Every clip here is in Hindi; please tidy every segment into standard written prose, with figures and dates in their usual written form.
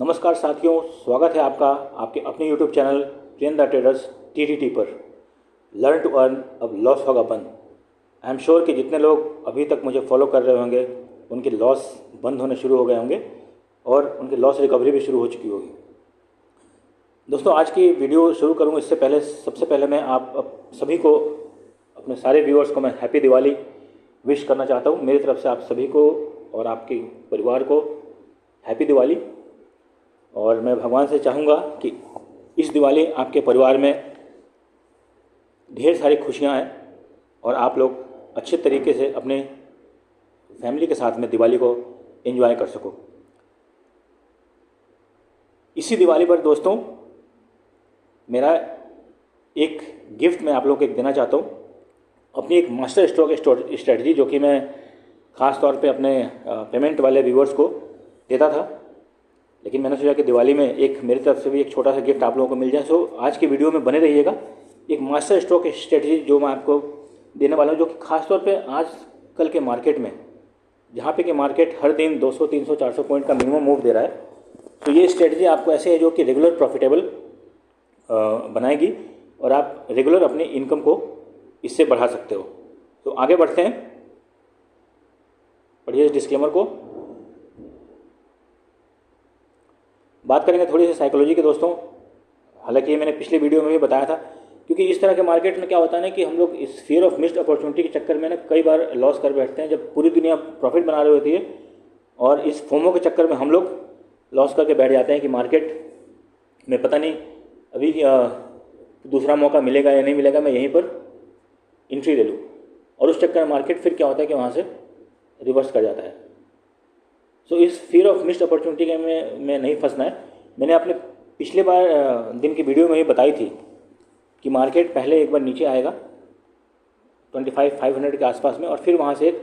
नमस्कार साथियों, स्वागत है आपका आपके अपने YouTube channel train the traders TTT पर। लर्न टू अर्न, अब लॉस होगा बंद। आई एम श्योर कि जितने लोग अभी तक मुझे फॉलो कर रहे होंगे उनके लॉस बंद होने शुरू हो गए होंगे और उनकी लॉस रिकवरी भी शुरू हो चुकी होगी। दोस्तों, आज की वीडियो शुरू करूँगा इससे पहले सबसे पहले मैं आप सभी को, अपने सारे व्यूअर्स को मैं हैप्पी दिवाली विश करना चाहता हूँ। मेरी तरफ से आप सभी को और आपके परिवार को हैप्पी दिवाली। और मैं भगवान से चाहूँगा कि इस दिवाली आपके परिवार में ढेर सारी खुशियाँ आएँ और आप लोग अच्छे तरीके से अपने फैमिली के साथ में दिवाली को एंजॉय कर सको। इसी दिवाली पर दोस्तों, मेरा एक गिफ्ट मैं आप लोगों को देना चाहता हूँ, अपनी एक मास्टर स्ट्रोक स्ट्रेटजी जो कि मैं ख़ास तौर पे अपने पेमेंट वाले व्यूअर्स को देता था, लेकिन मैंने सोचा कि दिवाली में एक मेरी तरफ से भी एक छोटा सा गिफ्ट आप लोगों को मिल जाए। सो आज की वीडियो में बने रहिएगा। एक मास्टर स्ट्रोक स्ट्रेटजी जो मैं आपको देने वाला हूँ, जो कि ख़ास तौर पे आज कल के मार्केट में, जहाँ पे कि मार्केट हर दिन 200, 300, 400 पॉइंट का मिनिमम मूव दे रहा है, तो ये स्ट्रेटजी आपको ऐसे है जो कि रेगुलर प्रॉफिटेबल बनाएगी और आप रेगुलर अपनी इनकम को इससे बढ़ा सकते हो। तो आगे बढ़ते हैं, पढ़िए इस डिस्क्लेमर को। बात करेंगे थोड़ी सी साइकोलॉजी के दोस्तों। हालांकि ये मैंने पिछले वीडियो में भी बताया था, क्योंकि इस तरह के मार्केट में क्या होता है ना कि हम लोग इस फियर ऑफ मिस्ड अपॉर्चुनिटी के चक्कर में ना कई बार लॉस कर बैठते हैं, जब पूरी दुनिया प्रॉफिट बना रही होती है, और इस फोमो के चक्कर में हम लोग लॉस करके बैठ जाते हैं कि मार्केट में पता नहीं अभी दूसरा मौका मिलेगा या नहीं मिलेगा, मैं यहीं पर एंट्री ले लूँ, और उस चक्कर में मार्केट फिर क्या होता है कि वहाँ से रिवर्स कर जाता है। सो इस फियर ऑफ मिस्ड अपॉर्चुनिटी के में नहीं फंसना है। मैंने अपने पिछले बार दिन की वीडियो में ही बताई थी कि मार्केट पहले एक बार नीचे आएगा 25,500 के आसपास में, और फिर वहाँ से एक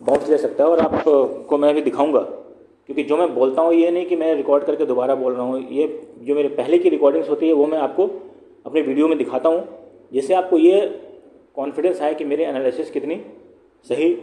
बाउंस ले सकता है। और आपको मैं भी दिखाऊंगा, क्योंकि जो मैं बोलता हूँ ये नहीं कि मैं रिकॉर्ड करके दोबारा बोल रहा हूँ, ये जो मेरे पहले की रिकॉर्डिंग्स होती है वो मैं आपको अपने वीडियो में दिखाता हूँ, जिससे आपको ये कॉन्फिडेंस आए कि मेरी एनालिसिस कितनी सही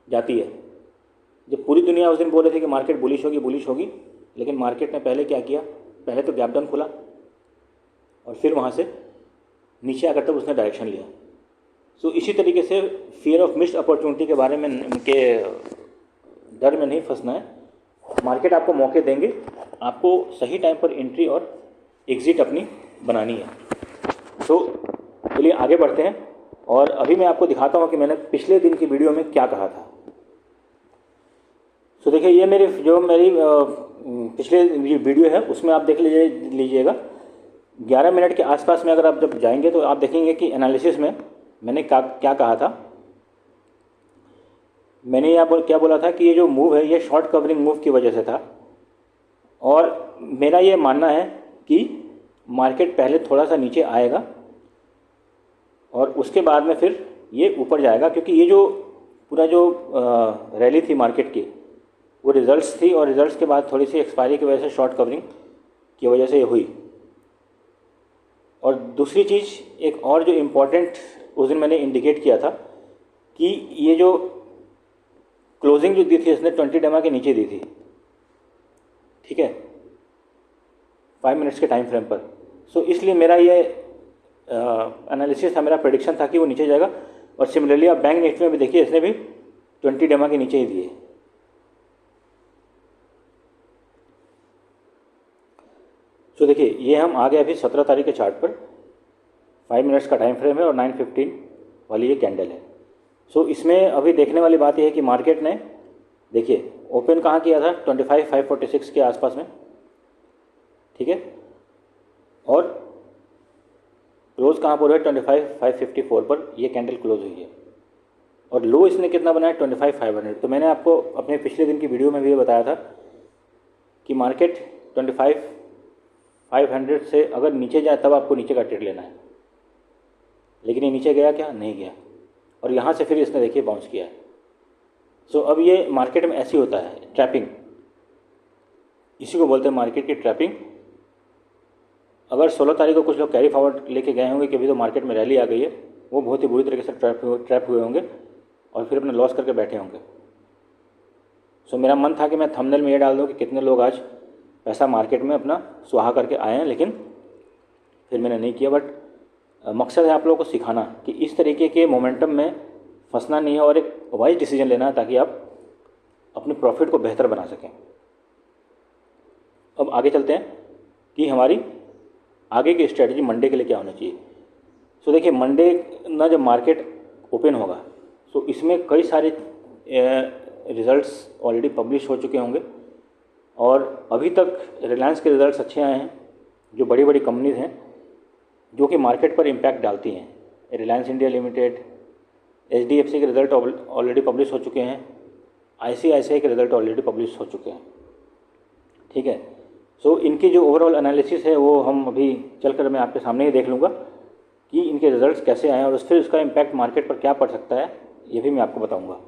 जाती है। जब पूरी दुनिया उस दिन बोल रही थी कि मार्केट बुलिश होगी, लेकिन मार्केट ने पहले क्या किया, पहले तो गैप डाउन खुला और फिर वहाँ से नीचे आकर तब उसने डायरेक्शन लिया। सो इसी तरीके से फियर ऑफ मिस्ड अपॉर्चुनिटी के बारे में के डर में नहीं फंसना है। मार्केट आपको मौके देंगे, आपको सही टाइम पर एंट्री और एग्ज़िट अपनी बनानी है। तो चलिए आगे बढ़ते हैं, और अभी मैं आपको दिखाता हूँ कि मैंने पिछले दिन की वीडियो में क्या कहा था। तो देखिए, ये मेरी पिछले वीडियो है, उसमें आप देख लीजिएगा 11 मिनट के आसपास में अगर आप जब जाएंगे तो आप देखेंगे कि एनालिसिस में मैंने क्या कहा था। मैंने क्या बोला था कि ये जो मूव है ये शॉर्ट कवरिंग मूव की वजह से था, और मेरा ये मानना है कि मार्केट पहले थोड़ा सा नीचे आएगा और उसके बाद में फिर ये ऊपर जाएगा, क्योंकि ये जो पूरा जो रैली थी मार्केट की वो रिजल्ट्स थी, और रिजल्ट्स के बाद थोड़ी सी एक्सपायरी की वजह से शॉर्ट कवरिंग की वजह से ये हुई। और दूसरी चीज़ एक और जो इम्पोर्टेंट उस दिन मैंने इंडिकेट किया था कि ये जो क्लोजिंग जो दी थी इसने 20 डेमा के नीचे दी थी, ठीक है, 5 मिनट्स के टाइम फ्रेम पर। सो इसलिए मेरा ये एनालिसिस था, मेरा प्रेडिक्शन था कि वो नीचे जाएगा। और सिमिलरली आप बैंक निफ्टी में भी देखिए, इसने भी 20 डेमा के नीचे ही दिए। तो देखिए, ये हम आ गए अभी 17 तारीख के चार्ट पर, 5 मिनट्स का टाइम फ्रेम है और 9:15 वाली ये कैंडल है। सो इसमें अभी देखने वाली बात यह है कि मार्केट ने देखिए ओपन कहाँ किया था, 25,546 के आसपास में, ठीक है, और क्लोज कहाँ पर है, 25,554 पर ये कैंडल क्लोज हुई है, और लो इसने कितना बनाया, 25,500। तो मैंने आपको अपने पिछले दिन की वीडियो में भी ये बताया था कि मार्केट 25,500 से अगर नीचे जाए तब आपको नीचे का ट्रेड लेना है, लेकिन ये नीचे गया क्या, नहीं गया, और यहाँ से फिर इसने देखिए बाउंस किया है। सो अब ये मार्केट में ऐसी होता है ट्रैपिंग, इसी को बोलते हैं मार्केट की ट्रैपिंग। अगर 16 तारीख को कुछ लोग कैरी फॉरवर्ड लेके गए होंगे कि अभी तो मार्केट में रैली आ गई है, वो बहुत ही बुरी तरीके से ट्रैप हुए होंगे और फिर अपने लॉस करके बैठे होंगे। सो मेरा मन था कि मैं थंबनेल में ये डाल दूँ कि कितने लोग आज पैसा मार्केट में अपना सुहा करके आए हैं, लेकिन फिर मैंने नहीं किया। बट मकसद है आप लोगों को सिखाना कि इस तरीके के मोमेंटम में फंसना नहीं है और एक वाइज डिसीजन लेना है ताकि आप अपने प्रॉफिट को बेहतर बना सकें। अब आगे चलते हैं कि हमारी आगे की स्ट्रेटजी मंडे के लिए क्या होना चाहिए। सो देखिए, मंडे ना जब मार्केट ओपन होगा सो इसमें कई सारे रिज़ल्ट्स ऑलरेडी पब्लिश हो चुके होंगे और अभी तक रिलायंस के रिज़ल्ट्स अच्छे आए हैं, जो बड़ी बड़ी कंपनीज हैं जो कि मार्केट पर इम्पैक्ट डालती हैं। रिलायंस इंडिया लिमिटेड, HDFC के रिज़ल्ट ऑलरेडी पब्लिश हो चुके हैं, ICICI के रिज़ल्ट ऑलरेडी पब्लिश हो चुके हैं, ठीक है। सो इनकी जो ओवरऑल एनालिसिस है वो हम अभी चलकर मैं आपके सामने ही देख लूँगा कि इनके रिज़ल्ट्स कैसे आए हैं और फिर उसका इम्पैक्ट मार्केट पर क्या पड़ सकता है, ये भी मैं आपको बताऊँगा।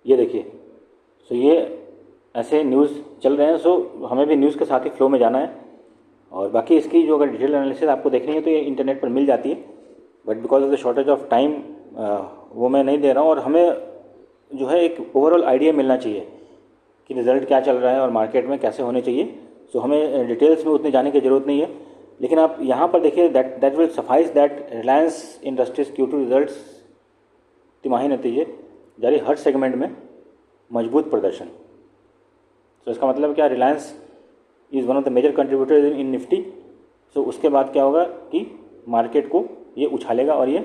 ये देखिए, सो ये ऐसे न्यूज़ चल रहे हैं। सो हमें भी न्यूज़ के साथ ही फ्लो में जाना है और बाकी इसकी जो अगर डिटेल एनालिसिस आपको देखनी है तो ये इंटरनेट पर मिल जाती है, but because of the shortage of time वो मैं नहीं दे रहा हूँ। और हमें जो है एक ओवरऑल आइडिया मिलना चाहिए कि रिज़ल्ट क्या चल रहा है और मार्केट में कैसे होने चाहिए। सो हमें डिटेल्स में उतने जाने की ज़रूरत नहीं है, लेकिन आप यहाँ पर देखिए that will suffice that Reliance industries Q2 results तिमाही नतीजे जारी, हर सेगमेंट में मजबूत प्रदर्शन। तो इसका मतलब क्या, Reliance is one of the major contributor in Nifty. So उसके बाद क्या होगा कि मार्केट को ये उछालेगा और ये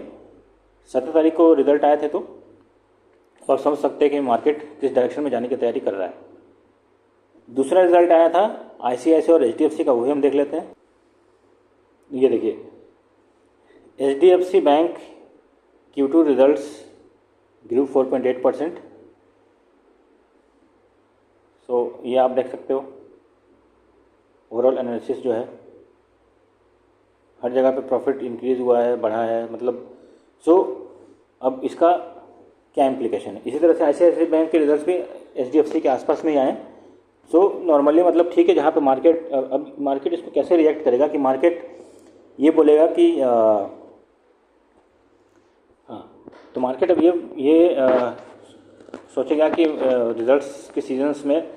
17 तारीख को रिजल्ट आए थे तो और समझ सकते हैं कि मार्केट किस डायरेक्शन में जाने की तैयारी कर रहा है। दूसरा रिजल्ट आया था ICICI और HDFC का, वही हम देख लेते हैं। ये देखिए, HDFC बैंक Q2 रिजल्ट्स ग्रू 4.8%। सो ये आप देख सकते हो ओवरऑल एनालिसिस जो है, हर जगह पे प्रॉफिट इंक्रीज़ हुआ है, बढ़ा है, मतलब सो अब इसका क्या इम्प्लीकेशन है। इसी तरह से ICICI बैंक के रिजल्ट्स भी HDFC के आसपास में ही आए। सो नॉर्मली मतलब ठीक है, जहाँ पे मार्केट, अब मार्केट इसको कैसे रिएक्ट करेगा कि मार्केट ये बोलेगा कि हाँ, तो मार्केट अब ये सोचेगा कि रिजल्ट्स के सीजन्स में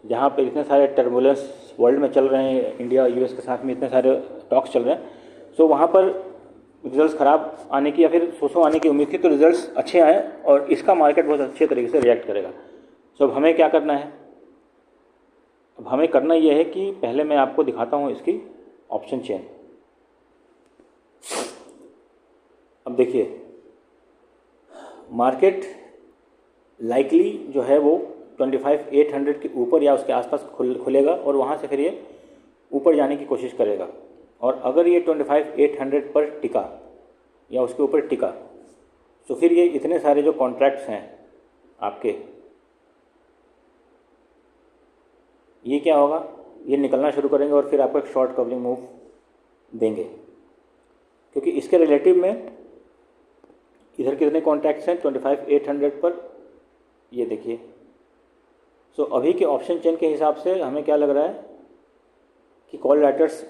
जहाँ पे इतने सारे टर्बुलेंस वर्ल्ड में चल रहे हैं, इंडिया US के साथ में इतने सारे टॉक्स चल रहे हैं, सो वहाँ पर रिजल्ट्स ख़राब आने की या फिर सो आने की उम्मीद थी, तो रिजल्ट्स अच्छे आए और इसका मार्केट बहुत अच्छे तरीके से रिएक्ट करेगा। सो अब हमें क्या करना है, अब हमें करना यह है कि पहले मैं आपको दिखाता हूँ इसकी ऑप्शन चेन। अब देखिए, मार्केट लाइकली जो है वो 25,800 के ऊपर या उसके आसपास खुलेगा और वहाँ से फिर ये ऊपर जाने की कोशिश करेगा। और अगर ये 25,800 पर टिका या उसके ऊपर टिका तो फिर ये इतने सारे जो कॉन्ट्रैक्ट्स हैं आपके, ये क्या होगा, ये निकलना शुरू करेंगे और फिर आपको एक शॉर्ट कवरिंग मूव देंगे, क्योंकि इसके रिलेटिव में इधर कितने कॉन्ट्रैक्ट्स हैं 25,800 पर, ये देखिए। सो अभी के ऑप्शन चेन के हिसाब से हमें क्या लग रहा है कि कॉल राइटर्स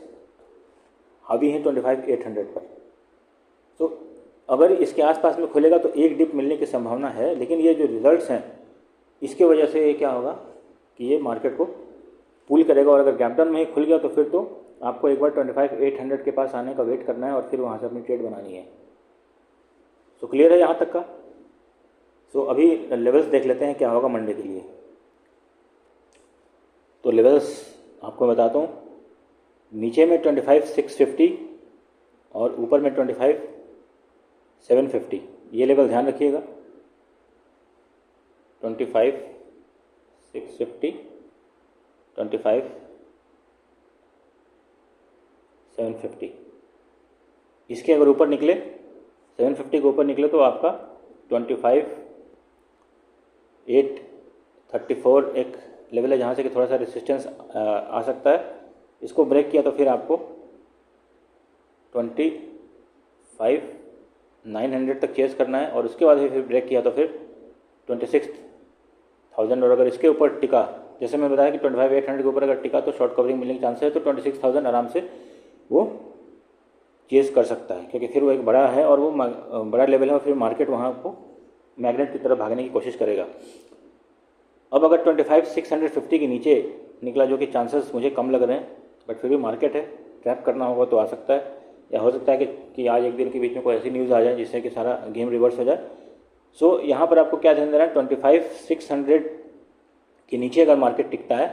हावी हैं 25,800 पर। तो अगर इसके आसपास में खुलेगा तो एक डिप मिलने की संभावना है, लेकिन ये जो रिजल्ट्स हैं इसके वजह से ये क्या होगा कि ये मार्केट को पुल करेगा और अगर गैप डाउन में ही खुल गया तो फिर तो आपको एक बार 25,800 के पास आने का वेट करना है और फिर वहाँ से अपनी ट्रेड बनानी है। सो क्लियर है यहाँ तक का। सो अभी लेवल्स देख लेते हैं क्या होगा मंडे के लिए। तो लेवल्स आपको बताता हूँ, नीचे में 25,650 और ऊपर में 25,750, ये लेवल ध्यान रखिएगा। 25,650, 25,750, इसके अगर ऊपर निकले 750 के ऊपर निकले तो आपका 25,834 एक लेवल है जहाँ से कि थोड़ा सा रेसिस्टेंस आ सकता है। इसको ब्रेक किया तो फिर आपको 25,900 तक चेस करना है और उसके बाद फिर ब्रेक किया तो फिर 26,000, और अगर इसके ऊपर टिका, जैसे मैं बताया कि 25,800 के ऊपर अगर टिका तो शॉर्ट कवरिंग मिलने के चांस है, तो 26,000 आराम से वो चेस कर सकता है, क्योंकि फिर वो एक बड़ा है और वो बड़ा लेवल है और फिर मार्केट वहाँ को मैग्नेट की तरफ भागने की कोशिश करेगा। अब अगर 25,650 के नीचे निकला, जो कि चांसेस मुझे कम लग रहे हैं, बट फिर भी मार्केट है, ट्रैप करना होगा तो आ सकता है, या हो सकता है कि आज एक दिन के बीच में कोई ऐसी न्यूज़ आ जाए जिससे कि सारा गेम रिवर्स हो जाए। सो यहाँ पर आपको क्या ध्यान देना है, 25,600 के नीचे अगर मार्केट टिकता है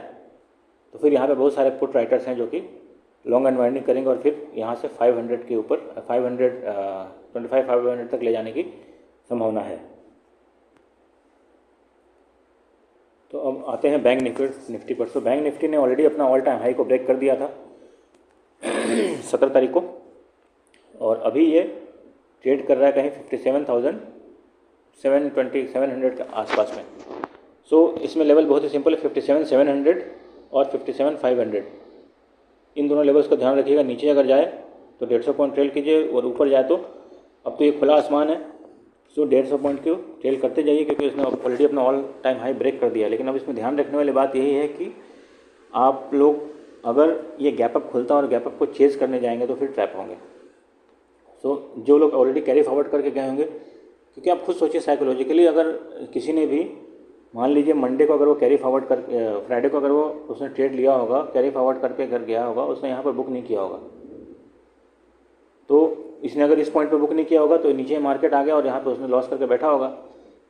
तो फिर यहाँ पे बहुत सारे पुट राइटर्स हैं जो कि लॉन्ग अनवाइंडिंग करेंगे और फिर यहाँ से 500 के ऊपर 25,500 तक ले जाने की संभावना है। तो अब आते हैं बैंक निफ्टी पर। तो बैंक निफ्टी ने ऑलरेडी अपना ऑल टाइम हाई को ब्रेक कर दिया था 17 तारीख को, और अभी ये ट्रेड कर रहा है कहीं 57,700 के आसपास में। सो इसमें लेवल बहुत ही सिंपल है, 57,700 और 57,500, इन दोनों लेवल्स का ध्यान रखिएगा। नीचे अगर जाए तो 150 पॉइंट ट्रेल कीजिए, और ऊपर जाए तो अब तो ये खुला आसमान है, सो 150 पॉइंट को ट्रेल करते जाइए, क्योंकि इसने ऑलरेडी अपना ऑल टाइम हाई ब्रेक कर दिया। लेकिन अब इसमें ध्यान रखने वाली बात यही है कि आप लोग अगर ये गैप अप खुलता है और गैप अप को चेज करने जाएंगे तो फिर ट्रैप होंगे। सो जो लोग ऑलरेडी कैरी फॉरवर्ड करके गए होंगे, क्योंकि आप खुद सोचिए साइकोलॉजिकली, अगर किसी ने भी मान लीजिए मंडे को अगर वो कैरी फॉरवर्ड कर, फ्राइडे को अगर वो उसने ट्रेड लिया होगा, कैरी फॉरवर्ड करके घर गया होगा, उसने यहाँ पर बुक नहीं किया होगा, तो इसने अगर इस पॉइंट पे बुक नहीं किया होगा तो नीचे मार्केट आ गया और यहाँ पे उसने लॉस करके बैठा होगा।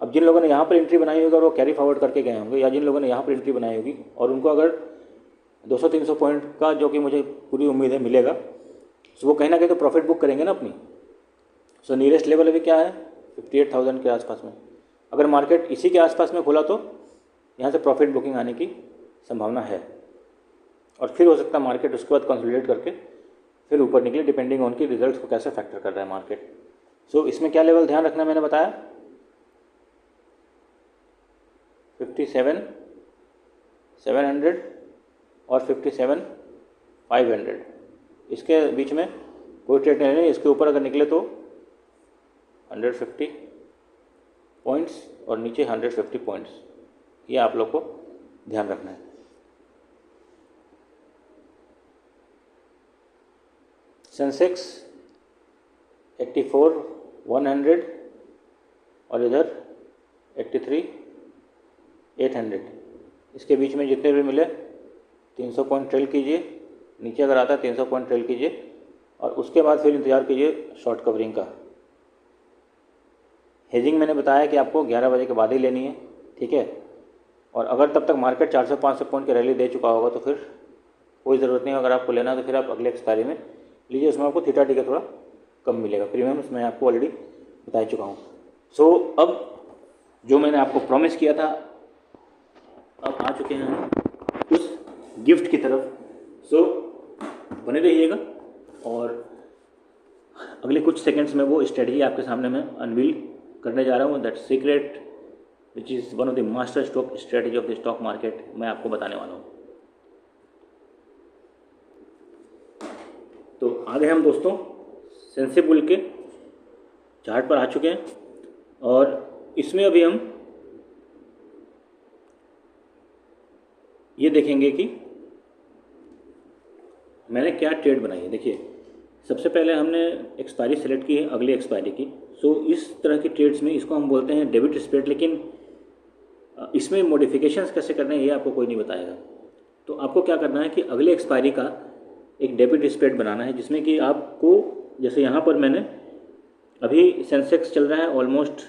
अब जिन लोगों ने यहाँ पर एंट्री बनाई होगी और वो कैरी फॉरवर्ड करके गए होंगे, या जिन लोगों ने यहाँ पर एंट्री बनाई होगी और उनको अगर 200-300 पॉइंट का, जो कि मुझे पूरी उम्मीद है, मिलेगा, तो वो कहीं ना कहीं तो प्रॉफिट बुक करेंगे ना अपनी। सो नियरेस्ट लेवल अभी क्या है, 58,000 के आसपास में। अगर मार्केट इसी के आसपास में खुला तो यहाँ से प्रॉफिट बुकिंग आने की संभावना है, और फिर हो सकता है मार्केट उसके बाद कंसोलिडेट करके फिर ऊपर निकले, डिपेंडिंग ऑन की रिजल्ट्स को कैसे फैक्टर कर रहा है मार्केट। सो इसमें क्या लेवल ध्यान रखना मैंने बताया, 57,700 और 57,500, इसके बीच में कोई ट्रेड नहीं है। इसके ऊपर अगर निकले तो 150 पॉइंट्स और नीचे 150 पॉइंट्स, ये आप लोग को ध्यान रखना है। सेंसेक्स 84,100 और इधर 83,800, इसके बीच में जितने भी मिले 300 पॉइंट ट्रेल कीजिए, नीचे अगर आता है 300 पॉइंट ट्रेल कीजिए, और उसके बाद फिर इंतज़ार कीजिए शॉर्ट कवरिंग का। हेजिंग मैंने बताया कि आपको 11 बजे के बाद ही लेनी है, ठीक है। और अगर तब तक मार्केट 400-500 पॉइंट की रैली दे चुका होगा तो फिर कोई ज़रूरत नहीं है। अगर आपको लेना है तो फिर आप अगले एक्सपायरी में लीजिए, उसमें आपको थीटा टी का थोड़ा कम मिलेगा। प्रीमियम मैं आपको ऑलरेडी बता चुका हूँ। सो अब जो मैंने आपको प्रॉमिस किया था, अब आ चुके हैं हम उस गिफ्ट की तरफ। सो बने रहिएगा, और अगले कुछ सेकंड्स में वो स्ट्रेटजी आपके सामने मैं अनवील करने जा रहा हूँ। That secret which is one of the master stock strategy of the stock market, मैं आपको बताने वाला हूँ। तो आ गए हम दोस्तों सेंसिबल के चार्ट पर आ चुके हैं, और इसमें अभी हम ये देखेंगे कि मैंने क्या ट्रेड बनाई है। देखिए, सबसे पहले हमने एक्सपायरी सेलेक्ट की है, अगली एक्सपायरी की। सो इस तरह की ट्रेड्स में इसको हम बोलते हैं डेबिट स्प्रेड, लेकिन इसमें मॉडिफिकेशंस कैसे करने हैं ये आपको कोई नहीं बताएगा। तो आपको क्या करना है कि अगले एक्सपायरी का एक डेबिट स्प्रेड बनाना है, जिसमें कि आपको, जैसे यहाँ पर मैंने अभी सेंसेक्स चल रहा है ऑलमोस्ट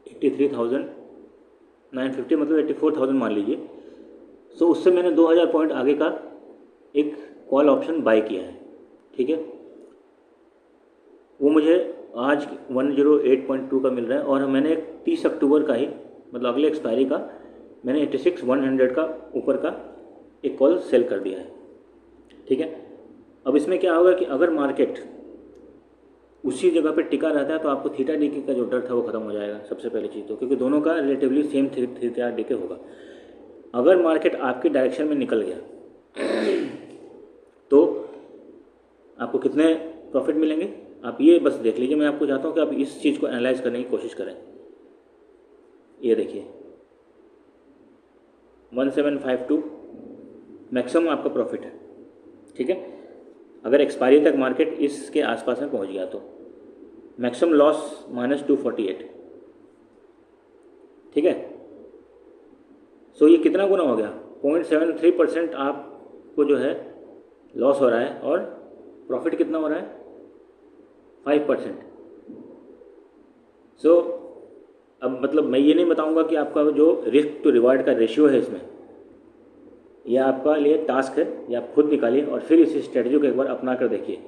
83,950, मतलब 84,000 मान लीजिए। सो उससे मैंने 2,000 पॉइंट आगे का एक कॉल ऑप्शन बाय किया है, ठीक है। वो मुझे आज 108.2 का मिल रहा है, और मैंने 30 अक्टूबर का ही, मतलब अगले एक्सपायरी का, मैंने 86,100 का ऊपर का एक कॉल सेल कर दिया है, ठीक है। अब इसमें क्या होगा कि अगर मार्केट उसी जगह पे टिका रहता है तो आपको थीटा डीके का जो डर था वो खत्म हो जाएगा सबसे पहली चीज़ तो, क्योंकि दोनों का रिलेटिवली सेम थीटा डीके होगा। अगर मार्केट आपकी डायरेक्शन में निकल गया तो आपको कितने प्रॉफिट मिलेंगे आप ये बस देख लीजिए। मैं आपको चाहता हूँ कि आप इस चीज़ को एनालाइज करने की कोशिश करें। ये देखिए 1752 मैक्सिमम आपका प्रॉफिट है, ठीक है। अगर एक्सपायरी तक मार्केट इसके आसपास में पहुंच गया तो मैक्सिमम लॉस -248, ठीक है। सो ये कितना गुना हो गया, 0.73% आपको जो है लॉस हो रहा है और प्रॉफिट कितना हो रहा है 5%। सो अब मतलब मैं ये नहीं बताऊंगा कि आपका जो रिस्क टू रिवार्ड का रेशियो है इसमें, यह आपका लिए टास्क है, ये आप खुद निकालिए और फिर इस स्ट्रेटजी को एक बार अपना कर देखिए।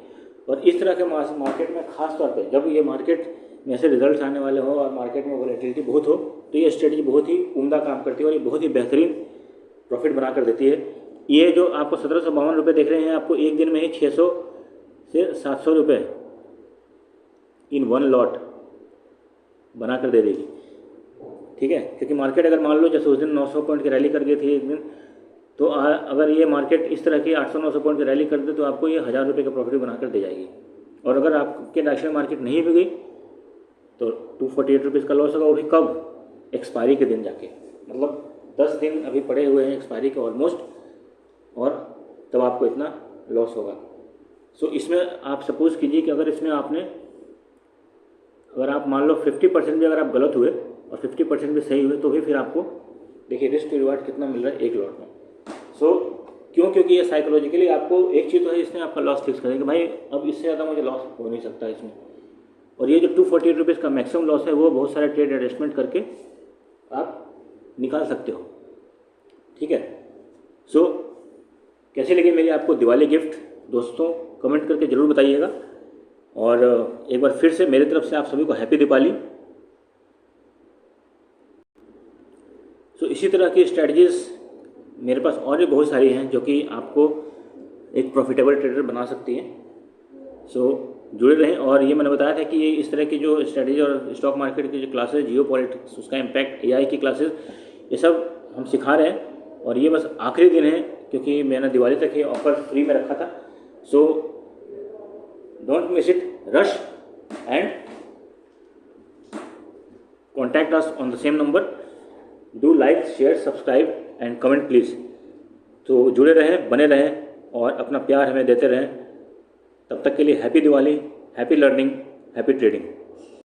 और इस तरह के मार्केट में खास तौर पे जब ये मार्केट में ऐसे रिजल्ट्स आने वाले हो और मार्केट में वॉलेटिलिटी बहुत हो, तो ये स्ट्रेटजी बहुत ही उम्दा काम करती है और ये बहुत ही बेहतरीन प्रॉफिट बना कर देती है। ये जो आपको 1752 रुपये देख रहे हैं, आपको एक दिन में ही 600 से 700 रुपये इन वन लॉट बना कर दे देगी, ठीक है। क्योंकि मार्केट अगर मान लो जैसे उस दिन 900 पॉइंट की रैली कर गई थी एक दिन, तो अगर ये मार्केट इस तरह की 800-900 पॉइंट की रैली कर दे तो आपको ये 1000 रुपये का प्रॉफिट बनाकर दे जाएगी। और अगर आपके नेशनल मार्केट नहीं भी गई तो 248 रुपीज़ का लॉस होगा, वो भी कब, एक्सपायरी के दिन जाके, मतलब 10 दिन अभी पड़े हुए हैं एक्सपायरी के ऑलमोस्ट, और तब आपको इतना लॉस होगा। सो इसमें आप सपोज कीजिए कि अगर इसमें आपने, अगर आप मान लो 50% भी अगर आप गलत हुए और 50% भी सही हुए, तो भी फिर आपको देखिए रिस्क टू रिवार्ड कितना मिल रहा है एक लॉट में। सो क्यों, क्योंकि ये साइकोलॉजिकली आपको एक चीज़ तो है, इसने आपका लॉस फिक्स करेगा, भाई अब इससे ज़्यादा मुझे लॉस हो नहीं सकता इसमें। और ये जो 248 रुपीज़ का मैक्सिमम लॉस है, वो बहुत सारे ट्रेड एडजस्टमेंट करके आप निकाल सकते हो, ठीक है। सो कैसे लगे मेरी आपको दिवाली गिफ्ट, दोस्तों कमेंट करके ज़रूर बताइएगा। और एक बार फिर से मेरी तरफ से आप सभी को हैप्पी दिवाली। सो इसी तरह की स्ट्रैटेजीज़ मेरे पास और भी बहुत सारी हैं जो कि आपको एक प्रॉफिटेबल ट्रेडर बना सकती हैं। सो जुड़े रहें। और ये मैंने बताया था कि ये इस तरह की जो स्ट्रैटेजी और स्टॉक मार्केट की जो क्लासेस, जियो पॉलिटिक्स, उसका इम्पैक्ट, एआई की क्लासेस, ये सब हम सिखा रहे हैं। और ये बस आखिरी दिन है क्योंकि मैंने दिवाली तक ये ऑफर फ्री में रखा था। So don't miss it, rush and contact us on the same number. Do like, share, subscribe and comment please. तो जुड़े रहें, बने रहें और अपना प्यार हमें देते रहें। तब तक के लिए happy Diwali, happy learning, happy trading.